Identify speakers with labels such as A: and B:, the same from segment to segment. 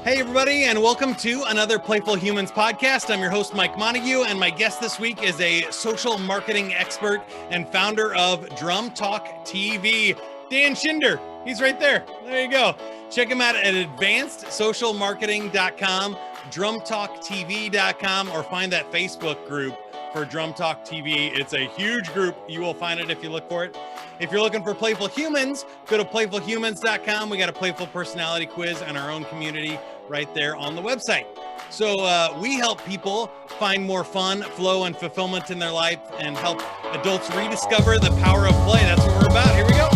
A: Hey, everybody, and welcome to another Playful Humans podcast. I'm your host, Mike Montague, and my guest this week is a social marketing expert and founder of Drum Talk TV, Dan Shinder. He's right there. There you go. Check him out at advancedsocialmarketing.com, drumtalktv.com, or find that Facebook group for Drum Talk TV. It's a huge group. You will find it if you look for it. If you're looking for Playful Humans, go to playfulhumans.com. We got a playful personality quiz and our own community right there on the website. So we help people find more fun, flow, and fulfillment in their life and help adults rediscover the power of play. That's what we're about. Here we go.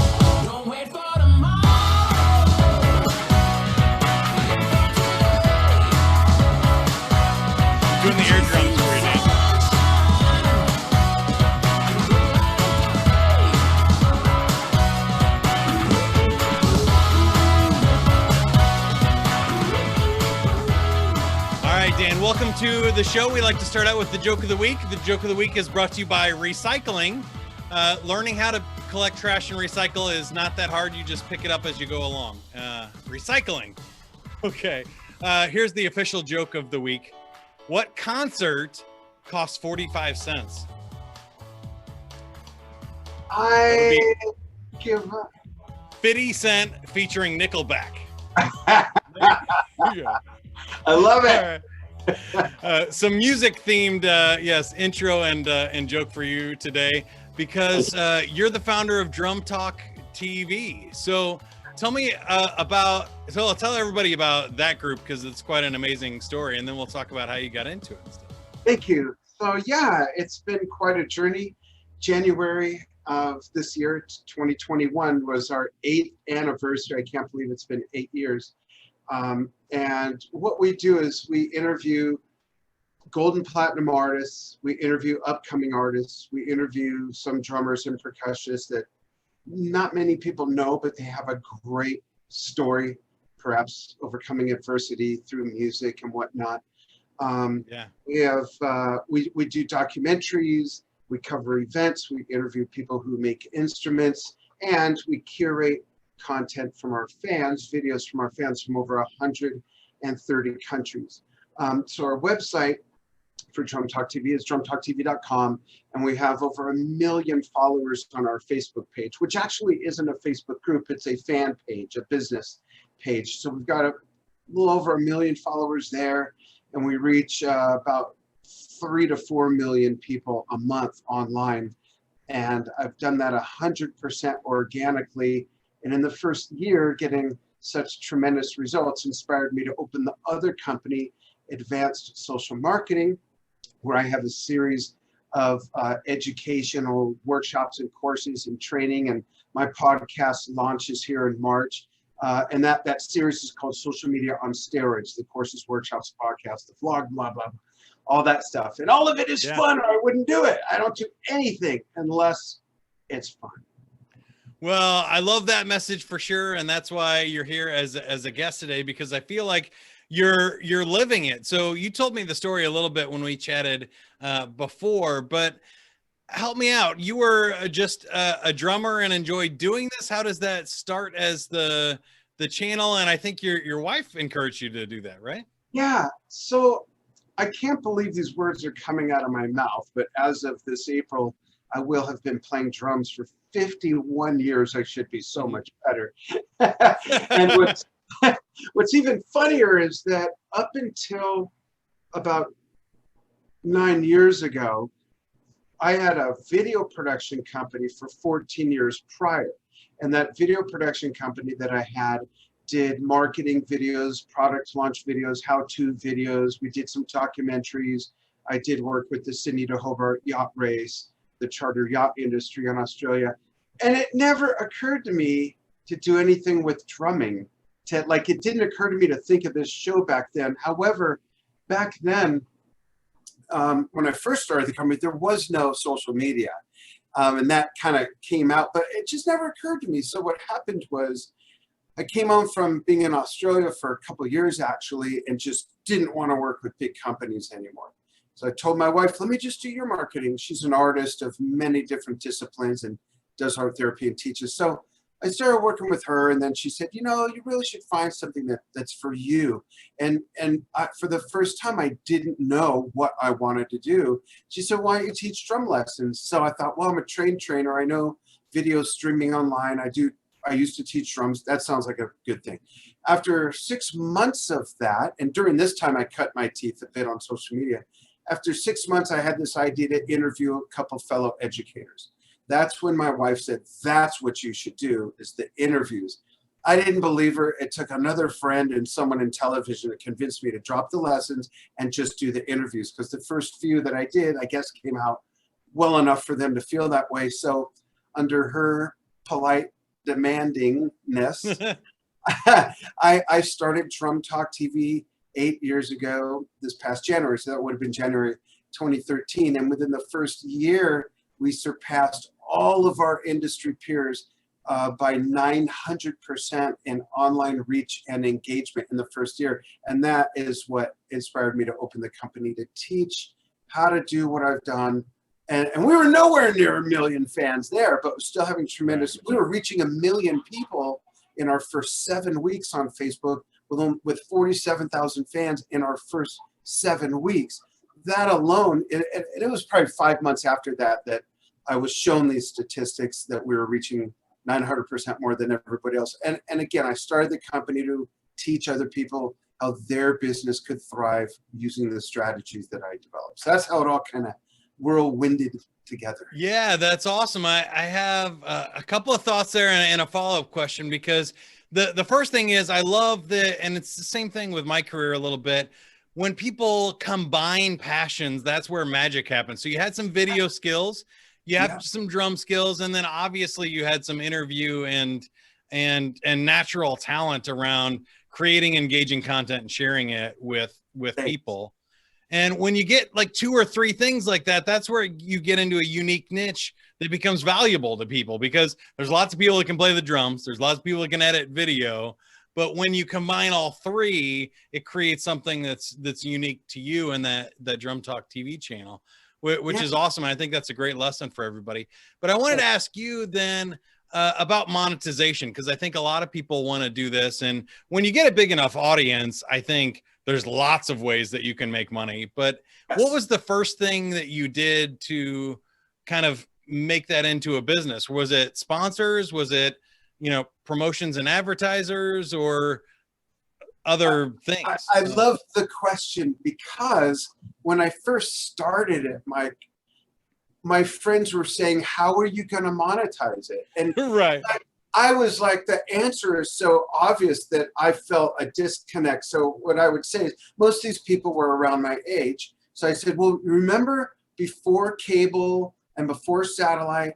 A: Don't wait for tomorrow. Doing the air drums for you, Dan. Dan, welcome to the show. We like to start out with the joke of the week. The joke of the week is brought to you by recycling. Learning how to collect trash and recycle is not that hard. You just pick it up as you go along. Recycling. Okay. Here's the official joke of the week. What concert costs 45 cents?
B: I give up.
A: 50 Cent featuring Nickelback. Yeah.
B: I love it.
A: Some music themed, yes, intro and joke for you today, because you're the founder of Drum Talk TV. So tell me tell everybody about that group, because it's quite an amazing story, and then we'll talk about how you got into it and stuff.
B: Thank you. So yeah, it's been quite a journey. January of this year, 2021, was our 8th anniversary. I can't believe it's been 8 years. And what we do is we interview gold and platinum artists, we interview upcoming artists, we interview some drummers and percussionists that not many people know, but they have a great story, perhaps overcoming adversity through music and whatnot. We have we do documentaries, we cover events, we interview people who make instruments, and we curate content from our fans, videos from our fans from over 130 countries. So our website for Drum Talk TV is drumtalktv.com, and we have over 1 million followers on our Facebook page, which actually isn't a Facebook group, it's a fan page, a business page. So we've got a little over 1 million followers there, and we reach about 3 to 4 million people a month online. And I've done that 100% organically. And in the first year, getting such tremendous results inspired me to open the other company, Advanced Social Marketing, where I have a series of educational workshops and courses and training. And my podcast launches here in March. And that series is called Social Media on Steroids, the courses, workshops, podcasts, the vlog, blah, blah, blah, all that stuff. And all of it is fun, or I wouldn't do it. I don't do anything unless it's fun.
A: Well, I love that message for sure, and that's why you're here as a guest today, because I feel like you're living it. So you told me the story a little bit when we chatted before, but help me out. You were just a drummer and enjoyed doing this. How does that start as the channel? And I think your wife encouraged you to do that, right?
B: Yeah. So I can't believe these words are coming out of my mouth, but as of this April, I will have been playing drums for 51 years. I should be so much better. And what's even funnier is that up until about 9 years ago, I had a video production company for 14 years prior. And that video production company that I had did marketing videos, product launch videos, how-to videos. We did some documentaries. I did work with the Sydney to Hobart yacht race, the charter yacht industry in Australia. And it never occurred to me to do anything with drumming. It didn't occur to me to think of this show back then. However, back then, when I first started the company, there was no social media. And that kind of came out, but it just never occurred to me. So what happened was I came home from being in Australia for a couple of years, actually, and just didn't want to work with big companies anymore. So I told my wife, let me just do your marketing. She's an artist of many different disciplines and does art therapy and teaches. So I started working with her, and then she said, you know, you really should find something that's for you. For the first time, I didn't know what I wanted to do. She said, why don't you teach drum lessons? So I thought, well, I'm a trained trainer. I know video streaming online. I used to teach drums. That sounds like a good thing. After 6 months of that, and during this time, I cut my teeth a bit on social media. After 6 months, I had this idea to interview a couple fellow educators. That's when my wife said, that's what you should do, is the interviews. I didn't believe her. It took another friend and someone in television to convince me to drop the lessons and just do the interviews, because the first few that I did, I guess, came out well enough for them to feel that way. So under her polite demandingness, I started Drum Talk TV 8 years ago, this past January. So that would have been January 2013. And within the first year, we surpassed all of our industry peers by 900% in online reach and engagement in the first year. And that is what inspired me to open the company, to teach how to do what I've done. And we were nowhere near 1 million fans there, but still having tremendous, we were reaching 1 million people in our first 7 weeks on Facebook with 47,000 fans in our first 7 weeks. That alone, it was probably 5 months after that I was shown these statistics that we were reaching 900% more than everybody else. And again, I started the company to teach other people how their business could thrive using the strategies that I developed. So that's how it all kind of whirlwinded together.
A: Yeah, that's awesome. I have a couple of thoughts there and a follow-up question, because the first thing is, I love and it's the same thing with my career a little bit. When people combine passions, that's where magic happens. So you had some video skills, you have some drum skills, and then obviously you had some interview and natural talent around creating engaging content and sharing it with people. And when you get like 2 or 3 things like that, that's where you get into a unique niche that becomes valuable to people, because there's lots of people that can play the drums. There's lots of people that can edit video. But when you combine all 3, it creates something that's unique to you and that Drum Talk TV channel, which is awesome. I think that's a great lesson for everybody. But I wanted to ask you then about monetization, because I think a lot of people want to do this. And when you get a big enough audience, I think there's lots of ways that you can make money. But what was the first thing that you did to kind of make that into a business? Was it sponsors? Was it, promotions and advertisers, or other things?
B: I love the question, because when I first started it, my friends were saying, how are you going to monetize it? And
A: right.
B: I was like, the answer is so obvious that I felt a disconnect. So what I would say is, most of these people were around my age. So I said, well, remember before cable and before satellite,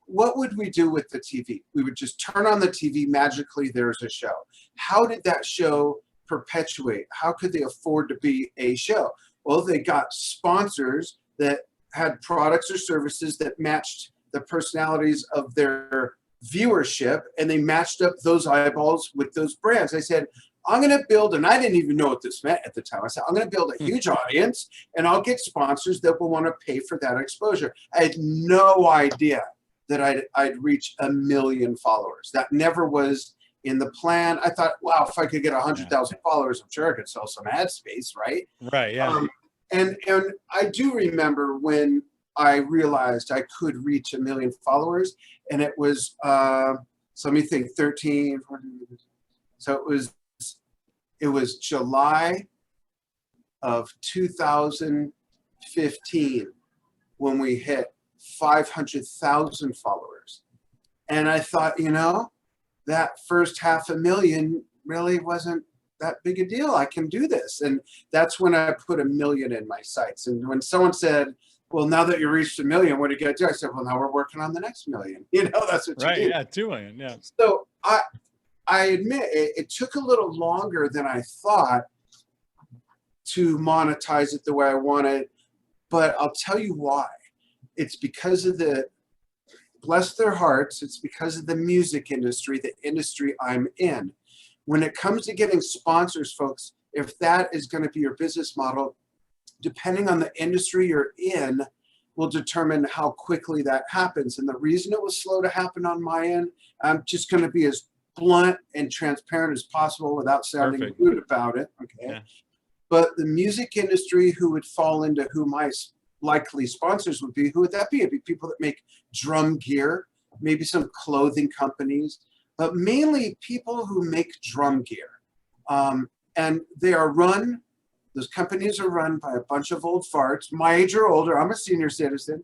B: what would we do with the TV? We would just turn on the TV, magically there's a show. How did that show perpetuate? How could they afford to be a show? Well, they got sponsors that had products or services that matched the personalities of their viewership, and they matched up those eyeballs with those brands. I said, I'm going to build, and I didn't even know what this meant at the time. I said, I'm going to build a huge audience, and I'll get sponsors that will want to pay for that exposure. I had no idea that I'd reach 1 million followers. That never was in the plan. I thought, wow, if I could get 100,000 followers, I'm sure I could sell some ad space, right?
A: Right, yeah.
B: And I do remember when I realized I could reach 1 million followers, and it was, so let me think, 13, 14, so it was July of 2015 when we hit 500,000 followers. And I thought, that first 500,000 really wasn't that big a deal. I can do this. And that's when I put 1 million in my sights. And when someone said, well, now that you reached 1 million, what are you going to do? I said, well, now we're working on the next 1 million. That's what you do.
A: Yeah, 2 million, yeah.
B: So I admit it took a little longer than I thought to monetize it the way I wanted, but I'll tell you why. It's because of bless their hearts, it's because of the music industry, the industry I'm in. When it comes to getting sponsors, folks, if that is going to be your business model, depending on the industry you're in, will determine how quickly that happens. And the reason it was slow to happen on my end, I'm just going to be as blunt and transparent as possible without sounding rude about it. Okay.
A: Yeah.
B: But the music industry, who would fall into who my likely sponsors would be, who would that be? It'd be people that make drum gear, maybe some clothing companies, but mainly people who make drum gear. And they are run, those companies are run by a bunch of old farts, my age or older. I'm a senior citizen,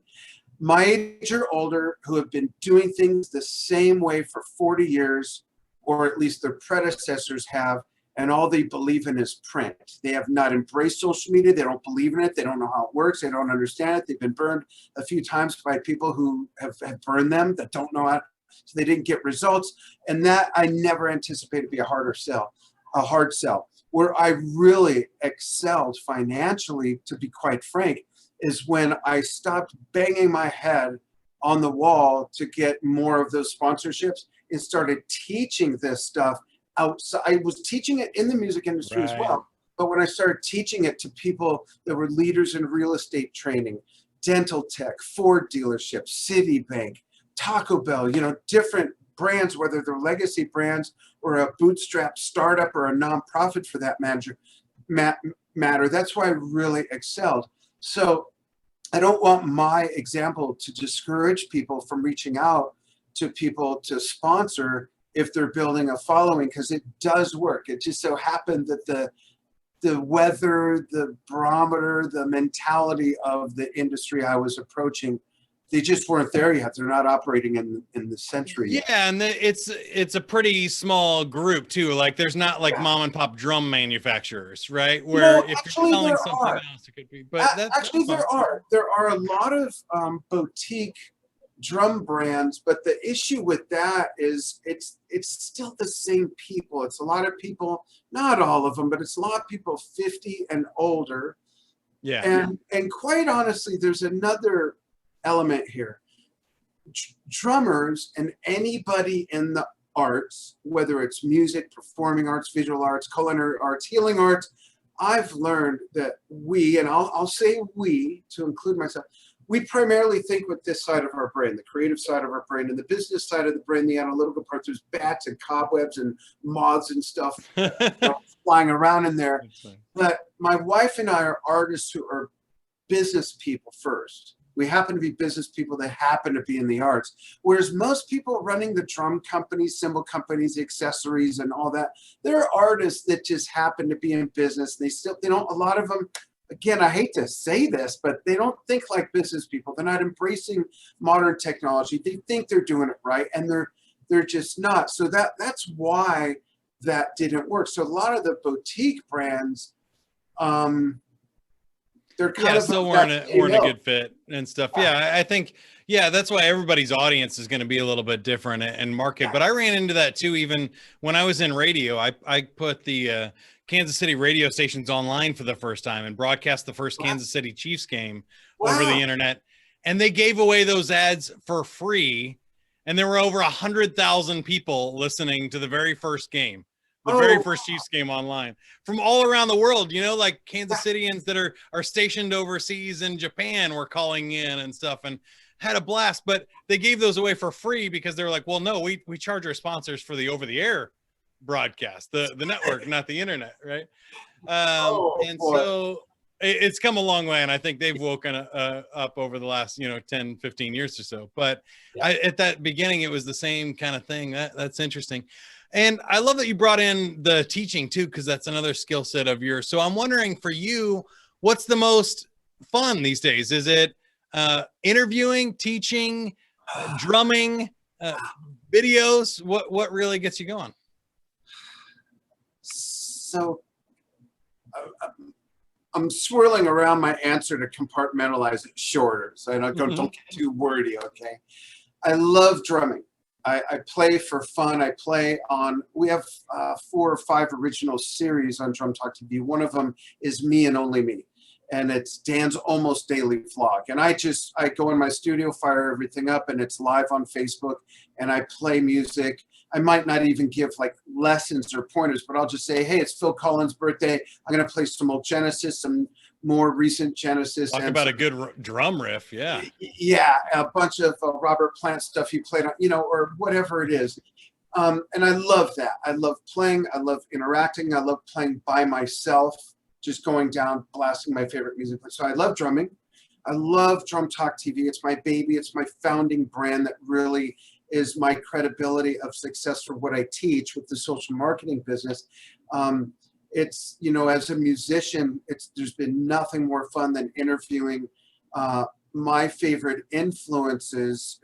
B: my age or older, who have been doing things the same way for 40 years, or at least their predecessors have, and all they believe in is print. They have not embraced social media. They don't believe in it. They don't know how it works. They don't understand it. They've been burned a few times by people who have burned them that don't know how, so they didn't get results. And that I never anticipated to be a hard sell. Where I really excelled financially, to be quite frank, is when I stopped banging my head on the wall to get more of those sponsorships and started teaching this stuff outside. I was teaching it in the music industry as well, but when I started teaching it to people that were leaders in real estate training, dental tech, Ford dealerships, Citibank, Taco Bell, different brands, whether they're legacy brands or a bootstrap startup or a nonprofit for that matter, that's why I really excelled. So I don't want my example to discourage people from reaching out to people to sponsor if they're building a following, because it does work. It just so happened that the weather, the barometer, the mentality of the industry I was approaching, they just weren't there yet. They're not operating in the century yet.
A: Yeah, and it's a pretty small group too. Like there's not like mom and pop drum manufacturers, right? Where if you're selling something else, it could be. But
B: there are a lot of boutique drum brands, but the issue with that is it's still the same people. It's a lot of people, not all of them, but it's a lot of people 50 and older.
A: Yeah.
B: And quite honestly, there's another element here. Drummers and anybody in the arts, whether it's music, performing arts, visual arts, culinary arts, healing arts, I've learned that we, and I'll say we to include myself, we primarily think with this side of our brain, the creative side of our brain, and the business side of the brain, the analytical part. There's bats and cobwebs and moths and stuff flying around in there. But my wife and I are artists who are business people first. We happen to be business people that happen to be in the arts. Whereas most people running the drum companies, cymbal companies, accessories, and all that, they're artists that just happen to be in business. They don't, a lot of them, again, I hate to say this, but they don't think like business people. They're not embracing modern technology. They think they're doing it right, and they're just not. So that's why that didn't work. So a lot of the boutique brands, they're kind of
A: still weren't a good fit and stuff. Yeah, I think that's why everybody's audience is going to be a little bit different and market. But I ran into that too. Even when I was in radio, I put the Kansas City radio stations online for the first time and broadcast the first Kansas City Chiefs game over the internet. And they gave away those ads for free. And there were over 100,000 people listening to the very first game, the very first Chiefs game online from all around the world. Like Kansas Cityans that are stationed overseas in Japan were calling in and stuff and had a blast. But they gave those away for free because they're like, well, no, we charge our sponsors for the over-the-air broadcast, the network, not the internet, right? So it's come a long way, and I think they've woken up over the last 10 15 years or so. But at that beginning, it was the same kind of thing. That's interesting. And I love that you brought in the teaching too, because that's another skill set of yours. So I'm wondering, for you, what's the most fun these days? Is it interviewing, teaching, drumming, videos? What really gets you going?
B: So I'm swirling around my answer to compartmentalize it shorter, so I don't get too wordy. Okay, I love drumming. I play for fun. We have 4 or 5 original series on Drum Talk TV. One of them is Me and Only Me, and it's Dan's almost daily vlog. And I go in my studio, fire everything up, and it's live on Facebook, and I play music. I might not even give like lessons or pointers, but I'll just say, hey, it's Phil Collins' birthday. I'm going to play some old Genesis, some more recent Genesis.
A: Talk about a good drum riff. Yeah.
B: Yeah, a bunch of Robert Plant stuff he played on, or whatever it is. And I love that. I love playing. I love interacting. I love playing by myself, just going down, blasting my favorite music. So I love drumming. I love Drum Talk TV. It's my baby. It's my founding brand that really is my credibility of success for what I teach with the social marketing business. It's, as a musician, there's been nothing more fun than interviewing my favorite influences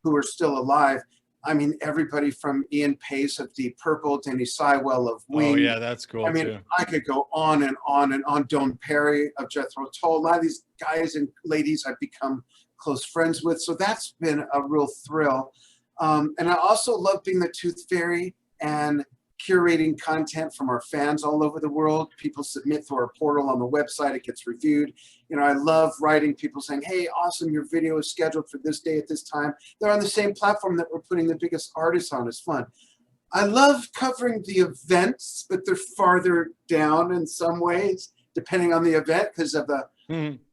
B: who are still alive. I mean, everybody from Ian Pace of Deep Purple, Danny Sywell of Wing.
A: Oh yeah, that's cool. Too.
B: I could go on and on and on. Don Perry of Jethro Tull. A lot of these guys and ladies I've become close friends with. So that's been a real thrill. And I also love being the Tooth Fairy and curating content from our fans all over the world. People submit through our portal on the website. It gets reviewed. I love writing people saying, hey, awesome, your video is scheduled for this day at this time. They're on the same platform that we're putting the biggest artists on. It's fun. I love covering the events, but they're farther down in some ways, depending on the event, because of the,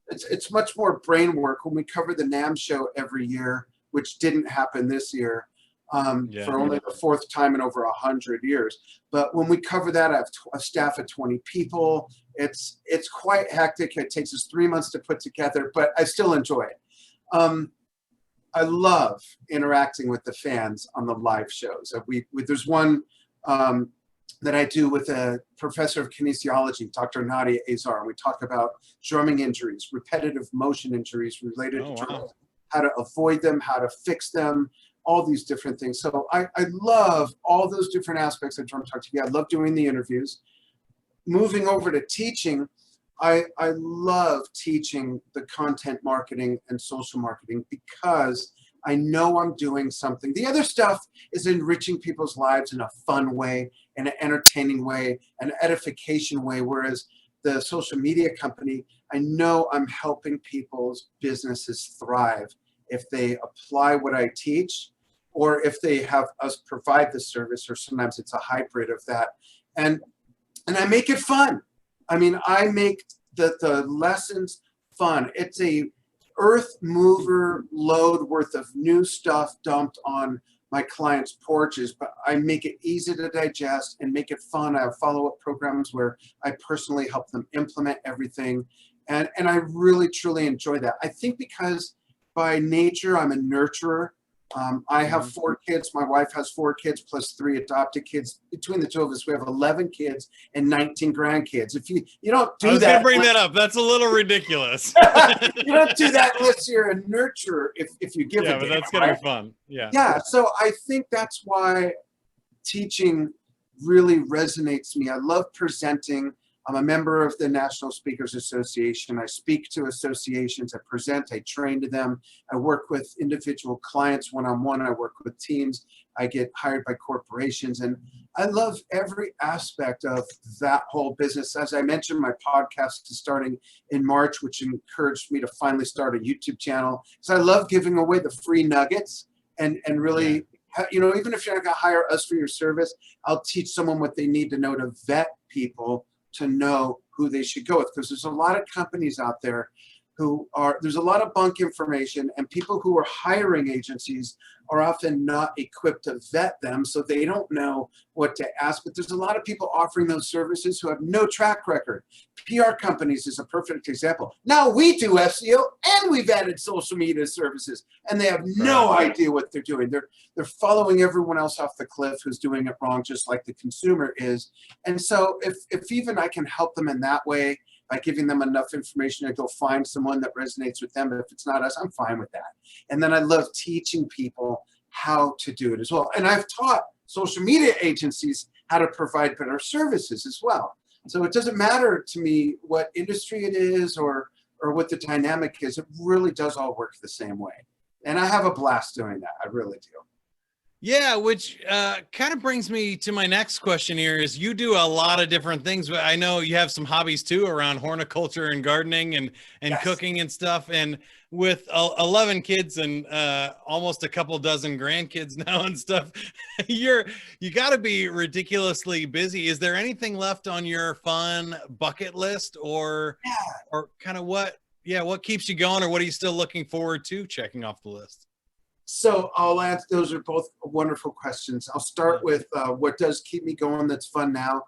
B: it's much more brain work when we cover the NAMM show every year, which didn't happen this year. For only the fourth time in over 100 years. But when we cover that, I have a staff of 20 people. It's quite hectic. It takes us 3 months to put together, but I still enjoy it. I love interacting with the fans on the live shows. There's one that I do with a professor of kinesiology, Dr. Nadia Azar, and we talk about drumming injuries, repetitive motion injuries related to drumming, how to avoid them, how to fix them, all these different things. So I love all those different aspects of Drum Talk TV. I love doing the interviews. Moving over to teaching, I love teaching the content marketing and social marketing because I know I'm doing something. The other stuff is enriching people's lives in a fun way, in an entertaining way, an edification way, whereas the social media company, I know I'm helping people's businesses thrive if they apply what I teach, or if they have us provide the service, or sometimes it's a hybrid of that. And I make it fun. I mean, I make the lessons fun. It's a earth mover load worth of new stuff dumped on my clients' porches, but I make it easy to digest and make it fun. I have follow-up programs where I personally help them implement everything. And I really, truly enjoy that. I think because by nature, I'm a nurturer. I have 4 kids. My wife has 4 kids plus 3 adopted kids. Between the two of us, we have 11 kids and 19 grandkids. If you don't do that, I was
A: gonna bring that up. That's a little ridiculous.
B: You don't do that unless you're a nurturer. If you give it,
A: but that's gonna be fun.
B: Yeah. So I think that's why teaching really resonates me. I love presenting. I'm a member of the National Speakers Association. I speak to associations, I present, I train to them. I work with individual clients one-on-one. I work with teams. I get hired by corporations. And I love every aspect of that whole business. As I mentioned, my podcast is starting in March, which encouraged me to finally start a YouTube channel. So I love giving away the free nuggets and really, even if you're not going to hire us for your service, I'll teach someone what they need to know to vet people to know who they should go with, because there's a lot of companies out there there's a lot of bunk information, and people who are hiring agencies are often not equipped to vet them, so they don't know what to ask. But there's a lot of people offering those services who have no track record. PR companies is a perfect example. Now we do SEO and we've added social media services, and they have no idea what they're doing. They're following everyone else off the cliff who's doing it wrong, just like the consumer is. And so if even I can help them in that way, by giving them enough information to go find someone that resonates with them. But if it's not us, I'm fine with that. And then I love teaching people how to do it as well. And I've taught social media agencies how to provide better services as well. So it doesn't matter to me what industry it is or what the dynamic is. It really does all work the same way. And I have a blast doing that. I really do.
A: Yeah, which kind of brings me to my next question here is you do a lot of different things, but I know you have some hobbies too around horticulture and gardening and
B: Yes.
A: cooking and stuff. And with 11 kids and almost a couple dozen grandkids now and stuff, you got to be ridiculously busy. Is there anything left on your fun bucket list or kind of what keeps you going or what are you still looking forward to checking off the list?
B: So I'll answer. Those are both wonderful questions. I'll start
A: Yeah.
B: with what does keep me going that's fun now.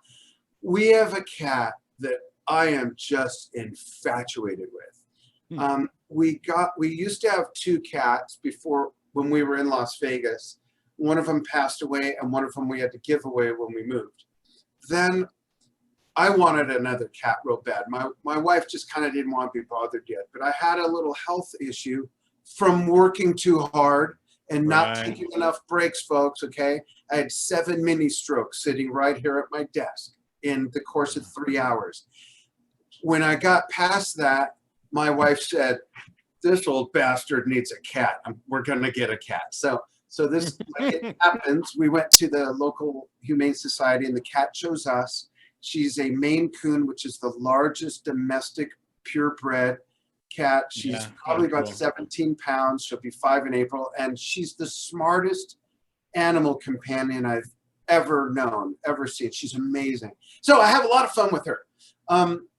B: We have a cat that I am just infatuated with. We used to have two cats before when we were in Las Vegas. One of them passed away and one of them we had to give away when we moved. Then I wanted another cat real bad. My wife just kind of didn't want to be bothered yet, but I had a little health issue from working too hard and not
A: Right.
B: taking enough breaks, folks. Okay. I had 7 mini strokes sitting right here at my desk in the course of 3 hours. When I got past that, my wife said, "This old bastard needs a cat. We're going to get a cat." So this, like it happens, we went to the local Humane Society and the cat chose us. She's a Maine Coon, which is the largest domestic purebred cat. She's
A: Yeah,
B: probably about
A: cool.
B: 17 pounds. She'll be 5 in April. And she's the smartest animal companion I've ever known, ever seen. She's amazing. So I have a lot of fun with her.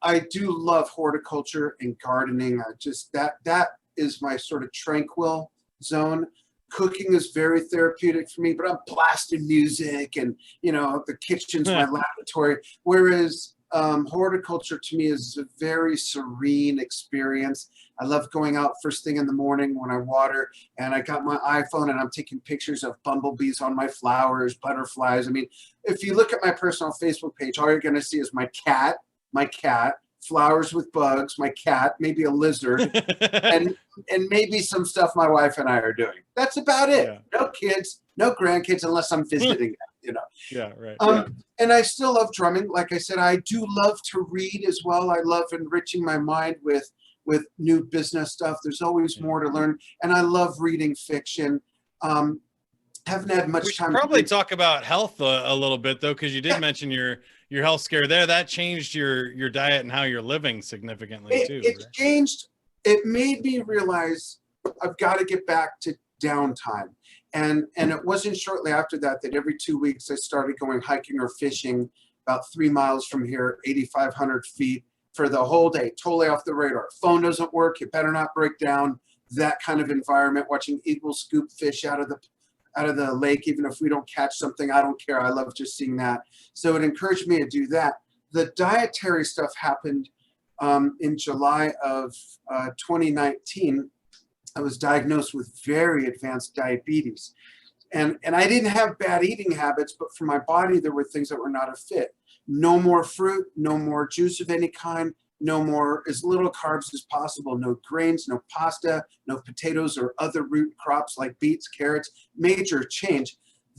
B: I do love horticulture and gardening. I just, that is my sort of tranquil zone. Cooking is very therapeutic for me, but I'm blasting music and, the kitchen's my laboratory. Whereas horticulture to me is a very serene experience. I love going out first thing in the morning when I water and I got my iPhone and I'm taking pictures of bumblebees on my flowers, butterflies. I mean, if you look at my personal Facebook page, all you're going to see is my cat, flowers with bugs, my cat, maybe a lizard, and maybe some stuff my wife and I are doing. That's about it.
A: Yeah.
B: No kids, no grandkids, unless I'm visiting them,
A: Yeah, right.
B: And I still love drumming. Like I said, I do love to read as well. I love enriching my mind with new business stuff. There's always more to learn. And I love reading fiction. Haven't had much
A: We should
B: time.
A: probably talk about health a little bit though, because you did mention your health scare there. That changed your diet and how you're living significantly too.
B: It's
A: right?
B: changed. It made me realize I've got to get back to downtime. And it wasn't shortly after that every 2 weeks I started going hiking or fishing about 3 miles from here, 8,500 feet for the whole day, totally off the radar. Phone doesn't work. You better not break down. That kind of environment, watching eagles scoop fish out of the lake, even if we don't catch something, I don't care. I love just seeing that. So it encouraged me to do that. The dietary stuff happened in July of 2019. I was diagnosed with very advanced diabetes. And I didn't have bad eating habits, but for my body, there were things that were not a fit. No more fruit, no more juice of any kind, no more, as little carbs as possible, no grains, no pasta, no potatoes or other root crops like beets, carrots, major change.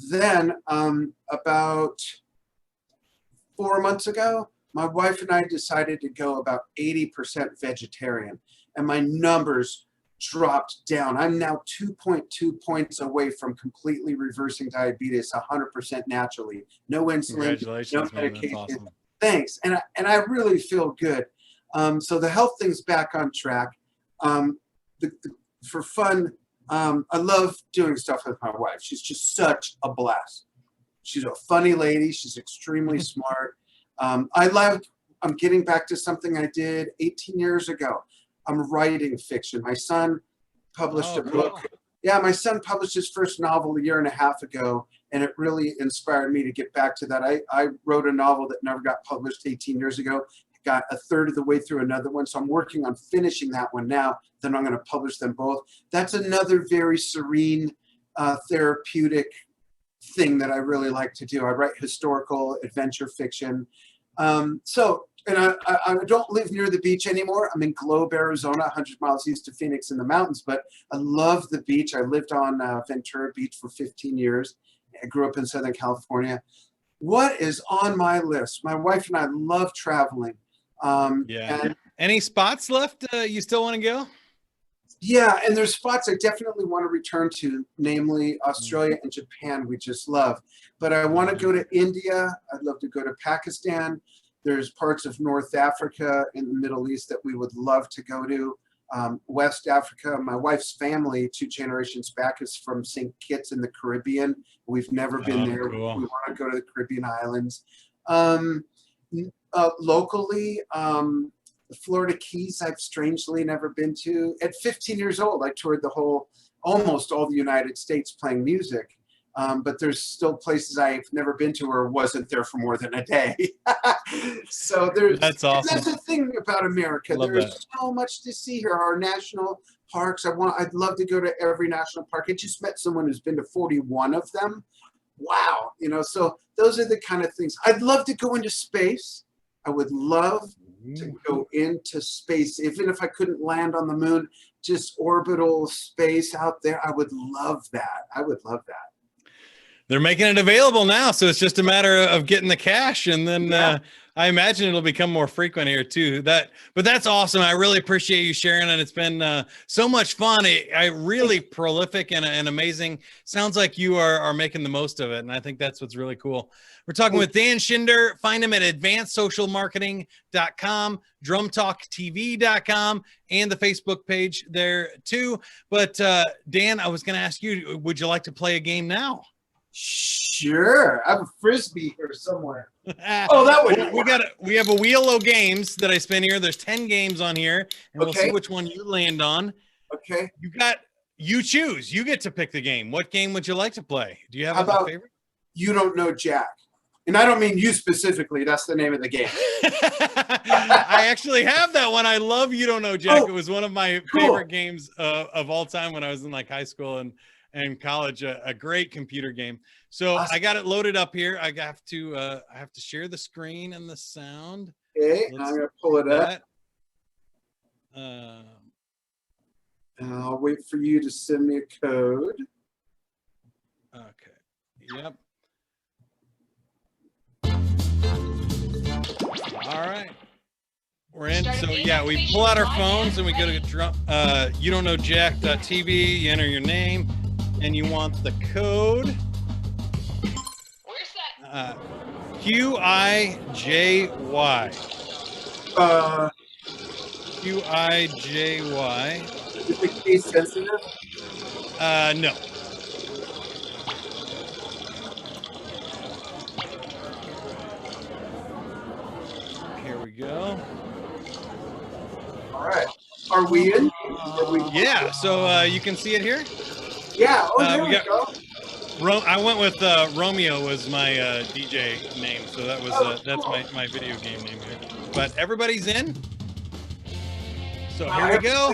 B: Then about 4 months ago, my wife and I decided to go about 80% vegetarian, and my numbers dropped down. I'm now 2.2 points away from completely reversing diabetes 100% naturally. No insulin, no
A: Congratulations, man. That's
B: medication.
A: awesome.
B: Thanks. And I really feel good. So the health thing's back on track. For fun, I love doing stuff with my wife. She's just such a blast. She's a funny lady. She's extremely smart. I'm getting back to something I did 18 years ago. I'm writing fiction. My son published a book. Yeah, my son published his first novel 1.5 years ago, and it really inspired me to get back to that. I wrote a novel that never got published 18 years ago, got a third of the way through another one, so I'm working on finishing that one now, then I'm going to publish them both. That's another very serene, therapeutic thing that I really like to do. I write historical adventure fiction. And I don't live near the beach anymore. I'm in Globe, Arizona, 100 miles east of Phoenix in the mountains, but I love the beach. I lived on Ventura Beach for 15 years. I grew up in Southern California. What is on my list? My wife and I love traveling.
A: Yeah. And any spots left you still want to go?
B: Yeah, and there's spots I definitely want to return to, namely Australia and Japan, we just love. But I want to go to India. I'd love to go to Pakistan. There's parts of North Africa and the Middle East that we would love to go to. West Africa, my wife's family, 2 generations back, is from St. Kitts in the Caribbean. We've never been there.
A: Cool.
B: We want to go to the Caribbean islands. Locally, the Florida Keys, I've strangely never been to. At 15 years old, I toured almost all the United States playing music. But there's still places I've never been to or wasn't there for more than a day. So
A: that's awesome.
B: That's the thing about America. There's so much to see here. Our national parks. I'd love to go to every national park. I just met someone who's been to 41 of them. Wow. So those are the kind of things. I'd love to go into space. I would love to go into space, even if I couldn't land on the moon, just orbital space out there. I would love that. I would love that.
A: They're making it available now, so it's just a matter of getting the cash, and then I imagine it'll become more frequent here too. But that's awesome. I really appreciate you sharing it. It's been so much fun. Really prolific and amazing. Sounds like you are making the most of it, and I think that's what's really cool. We're talking with Dan Shinder. Find him at advancedsocialmarketing.com, drumtalktv.com, and the Facebook page there too. But Dan, I was going to ask you, would you like to play a game now?
B: Sure. I have a Frisbee here somewhere. Oh, that would
A: we have a wheel of games that I spin here. There's 10 games on here, and we'll see which one you land on.
B: Okay.
A: You choose. You get to pick the game. What game would you like to play? Do you have a favorite?
B: You Don't Know Jack. And I don't mean you specifically. That's the name of the game.
A: I actually have that one. I love You Don't Know Jack. It was one of my favorite games of all time when I was in like high school and college. A great computer game. So awesome. I got it loaded up here. I have to share the screen and the sound.
B: Okay, I'm gonna pull it up.
A: And
B: I'll wait for you to send me a code.
A: Okay. Yep. All right. We're in. So yeah, we pull out our phones and we go to youdon'tknowjack.tv. You enter your name and you want the code.
C: Where's that?
A: QIJY. QIJY.
B: Is the case sensitive?
A: No. Here we go.
B: All right. Are we in?
A: Yeah. So you can see it here.
B: Yeah. Oh, there we go.
A: I went with Romeo was my DJ name, so that was that's my video game name here. But everybody's in. So here we go.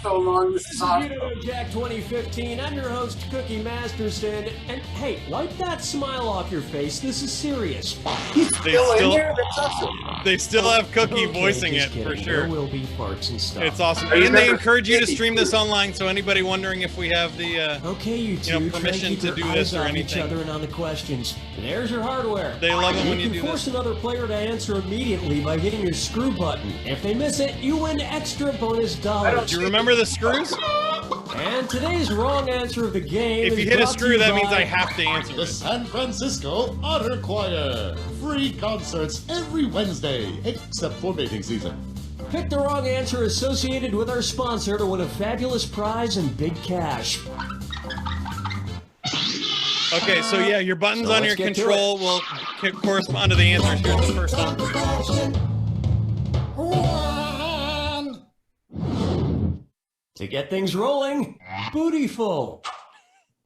B: So long. This is awesome.
D: You Don't Know Jack 2015. I'm your host, Cookie Masterson. And hey, wipe that smile off your face. This is serious.
B: He's still in here? That's awesome.
A: They still have Cookie voicing it for sure.
D: There will be farts and stuff.
A: It's awesome. And they encourage you to stream this online. So anybody wondering if we have the permission to do this or anything.
D: Each other and on the questions. There's your hardware.
A: They love it when you do
D: You can force
A: this.
D: another player to answer immediately by hitting your screw button. If they miss it, you win extra bonus dollars.
A: Do you remember the screws?
D: And today's wrong answer of the game
A: If you hit a screw, that means I have to answer
E: The
A: it.
E: San Francisco Otter Choir. Free concerts every Wednesday, except for mating season.
D: Pick the wrong answer associated with our sponsor to win a fabulous prize and big cash.
A: Okay, so yeah, your buttons on your control will correspond to the answers. Here's the first one.
D: To get things rolling, Bootyful.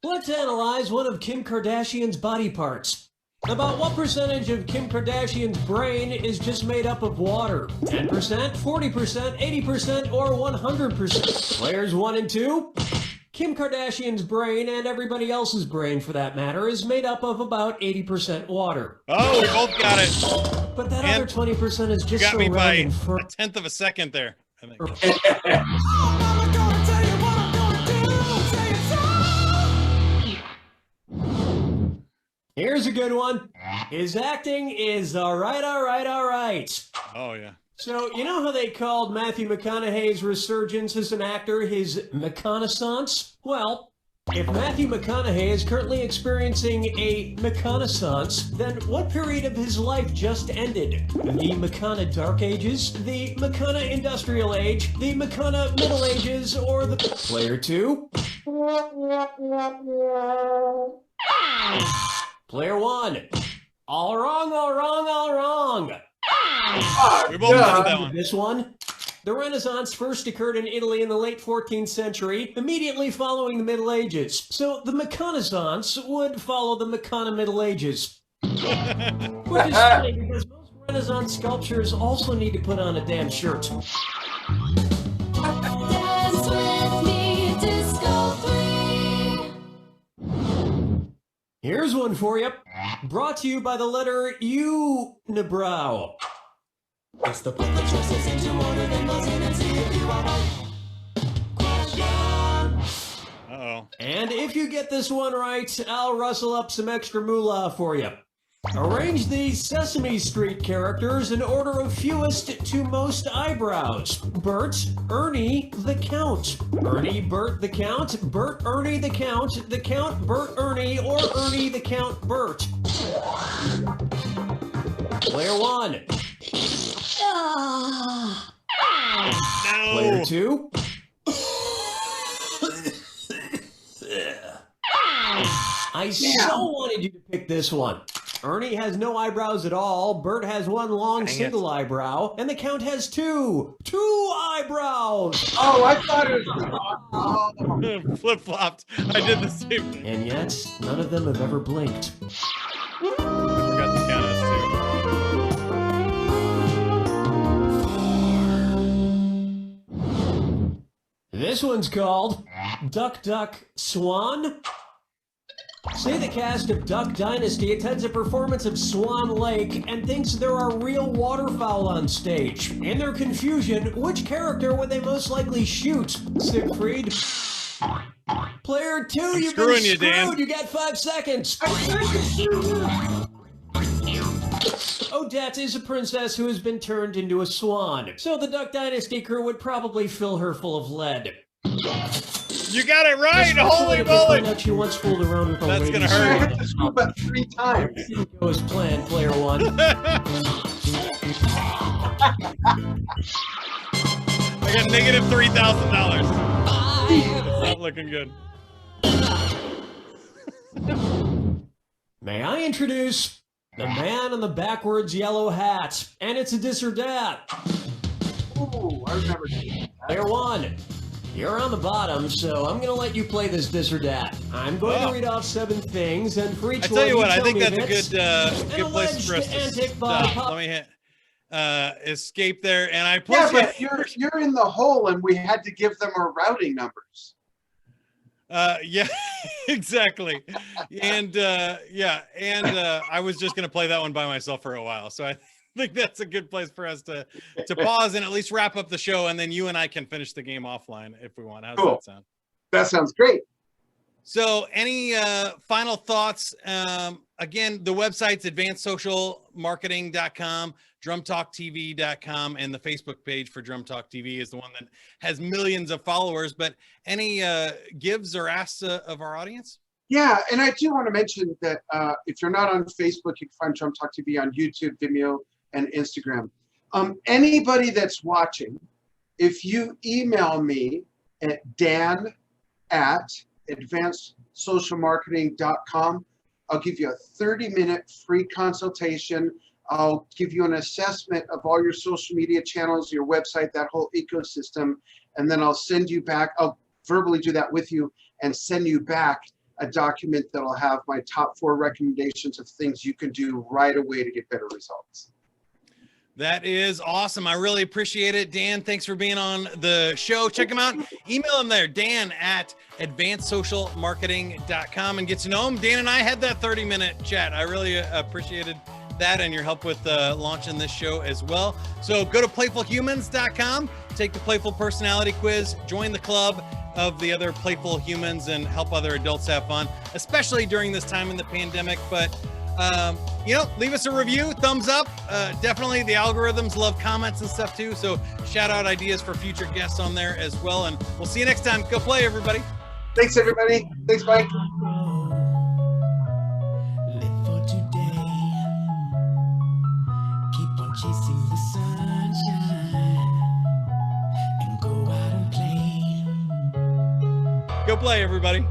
D: Let's analyze one of Kim Kardashian's body parts. About what percentage of Kim Kardashian's brain is just made up of water? 10%, 40%, 80%, or 100%? Players 1 and 2? Kim Kardashian's brain, and everybody else's brain for that matter, is made up of about 80% water.
A: Oh, we both got it.
D: But that other 20% is just
A: Got
D: so
A: me by
D: relevant for...
A: a tenth of a second there, I think.
D: Here's a good one. His acting is all right.
A: Oh, yeah.
D: So, you know how they called Matthew McConaughey's resurgence as an actor his McConaissance? Well, if Matthew McConaughey is currently experiencing a McConaissance, then what period of his life just ended? The McCona Dark Ages, the McCona Industrial Age, the McCona Middle Ages, or the... Player 2? Player 1. All wrong, all wrong, all wrong.
A: We both got that one.
D: This one? The Renaissance first occurred in Italy in the late 14th century, immediately following the Middle Ages. So the McConaissance would follow the McCona Middle Ages. Which is funny because most Renaissance sculptures also need to put on a damn shirt.
C: Dance with me, Disco 3.
D: Here's one for you. Brought to you by the letter Unibrow.
C: It's the put the choices into order, then buzz in and see if you are right. Question.
A: Uh-oh.
D: And if you get this one right, I'll rustle up some extra moolah for you. Arrange the Sesame Street characters in order of fewest to most eyebrows. Bert, Ernie, the Count. Ernie, Bert, the Count. Bert, Ernie, the Count. The Count, Bert, Ernie, or Ernie, the Count, Bert. Player 1.
A: No.
D: Player 2. I so wanted you to pick this one. Ernie has no eyebrows at all, Bert has one long single eyebrow, and the Count has two eyebrows!
B: Oh, I thought it was...
A: Flip-flopped. I did the same thing.
D: And yet, none of them have ever blinked.
A: I forgot the count as two.
D: This one's called Duck Duck Swan. Say the cast of Duck Dynasty attends a performance of Swan Lake and thinks there are real waterfowl on stage. In their confusion, which character would they most likely shoot? Siegfried? Player 2, you've been
A: screwing you, Dan.
D: screwed. You got 5 seconds. Odette is a princess who has been turned into a swan. So the Duck Dynasty crew would probably fill her full of lead.
A: You got it right! Holy moly!
D: She once fooled around with a
A: That's gonna
B: I
A: hurt.
B: had to screw about 3 times.
D: Didn't go as planned, player 1.
A: I got negative $3,000. Not looking good.
D: May I introduce the man in the backwards yellow hat? And it's a dis or dat.
B: Ooh, I remember that.
D: Player 1. You're on the bottom, so I'm going to let you play this or that. I'm going to read off 7 things, and for each
A: I tell you what, I think
D: me
A: that's
D: if
A: a
D: it's
A: good place for us to
D: antic by
A: stop.
D: pop-
A: Let me hit escape there, and I
B: Yeah,
A: plus
B: but you're in the hole, and we had to give them our routing numbers.
A: yeah, exactly. And I was just gonna play that one by myself for a while, so I think that's a good place for us to pause and at least wrap up the show, and then you and I can finish the game offline if we want. How's that sound?
B: That sounds great.
A: So any final thoughts? Again, the website's advancedsocialmarketing.com, drumtalktv.com, and the Facebook page for Drum Talk TV is the one that has millions of followers. But any gives or asks of our audience?
B: Yeah, and I do want to mention that if you're not on Facebook, you can find Drum Talk TV on YouTube, Vimeo, and Instagram. Anybody that's watching, if you email me at dan@advancedsocialmarketing.com, I'll give you a 30-minute free consultation. I'll give you an assessment of all your social media channels, your website, that whole ecosystem, and then I'll send you back. I'll verbally do that with you and send you back a document that'll have my top 4 recommendations of things you can do right away to get better results.
A: That is awesome. I really appreciate it. Dan, thanks for being on the show. Check him out. Email him there, dan@advancedsocialmarketing.com, and get to know him. Dan and I had that 30-minute chat. I really appreciated that and your help with launching this show as well. So go to playfulhumans.com, take the Playful Personality Quiz, join the club of the other Playful Humans, and help other adults have fun, especially during this time in the pandemic. But You know, leave us a review, thumbs up. Definitely the algorithms love comments and stuff too. So shout out ideas for future guests on there as well. And we'll see you next time. Go play, everybody.
B: Thanks, everybody. Thanks, Mike.
C: Live for today. Keep on chasing the sunshine and go out and play.
A: Go play, everybody.